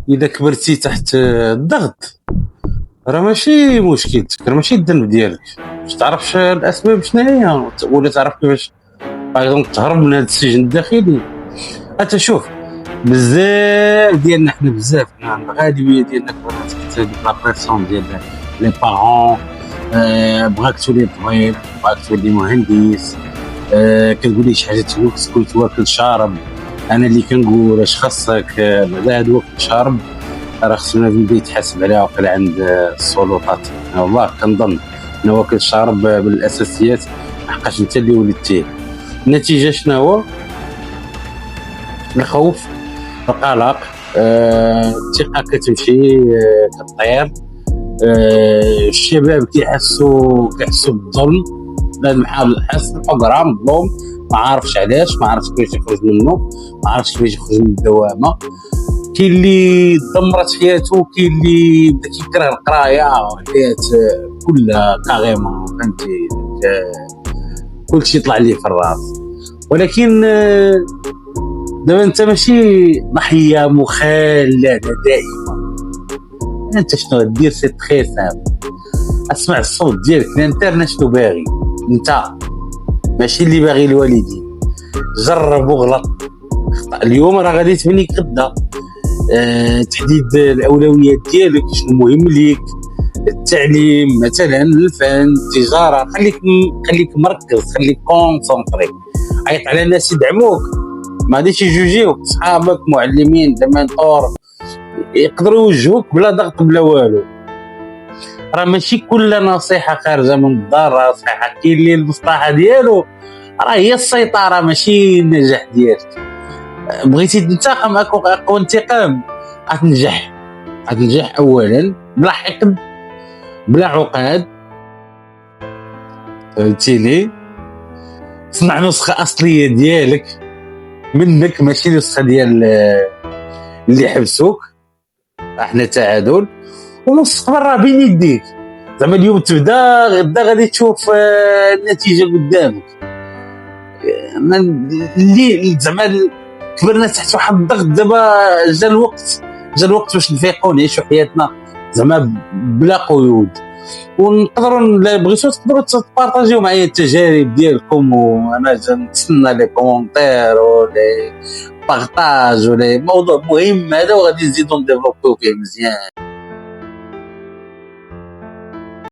اذا كبرتي تحت الضغط راه ماشي مشكلتك، راه ماشي الذنب ديالك. باش تعرفش الاسباب شنو هي ولا تعرف كيفاش باغ تهرب من هذا السجن الداخلي. حتى شوف، بزاف ديالنا حنا بزاف حنا الغالبيه ديالنا كبرنا تحت ديك لا بريسيون ديال لي بارون. بغاك تولي طبيب، بغاك تولي مهندس، كتقول لي شي حاجه تقول واكل شارب. انا اللي كنقول اش خاصك بعدا هاد واكل شارب راه خصنا نبدا يتحاسب عليها وقيلا عند السلطات. والله كنظن انا واكل شارب بالاساسيات حقاش انت اللي ولدتيه. النتيجه شنو هو؟ الخوف، القلق، الثقه كتمشي، كطير. الشباب كيحسوا بالظلم، لازم حس بالحقره من الظلم. ما عارفش علاش، ما عارفش كيفاش يخرج منه، ما عارفش كيفاش يخرج من الدوامه. كاين اللي دمرت حياته، كاين اللي بدا كيكره القرايه، الحياه كلها كاريمون فهمتي. كلشي طلع ليه في الراس. ولكن دابا انت ماشي ضحيه مخلده دائما. انت شنو دير؟ سي تري سامبل، اسمع الصوت ديالك الانترنت شنو باغي انت، ماشي اللي باغي الوالدين. جرب وغلط، اخطا اليوم راه غادي تبنيك غدا. تحديد الاولويات ديالك، شنو مهم ليك. التعليم مثلا، الفن، التجاره، خليك مركز، خليك كونسونطري. عيط على الناس يدعموك، ما غاديش يجوجيوك. صحابك، معلمين، دمنتور يقدروا يوجهوك بلا ضغط بلا والو. راه ماشي كل نصيحه خارجه من الدار راه صحيحه. كاين اللي المصلحه ديالو راه هي السيطره ماشي النجاح ديالك. بغيتي تنتقم اقوى انتقام، غتنجح اولا بلا حقد بلا عقاد. فهمتيني؟ صنع نسخه اصليه ديالك منك، ماشي نسخه ديال اللي حبسوك. احنا تعادل، والمستقبل راه بين يديك. زعما اليوم تبدا غدا غادي تشوف النتيجه قدامك. اللي زعما كبرنا تحت واحد الضغط، دابا جا الوقت باش نفيقوا نعيشوا حياتنا زعما بلا قيود. ونقدروا بغيتو تقدروا تبارطاجيو معايا التجارب ديالكم، وانا نتسنى لي كومونتير ولي بارطاج ولا موضوع مهم هذا، وغادي نزيدو نديفلوبيو فيه مزيان.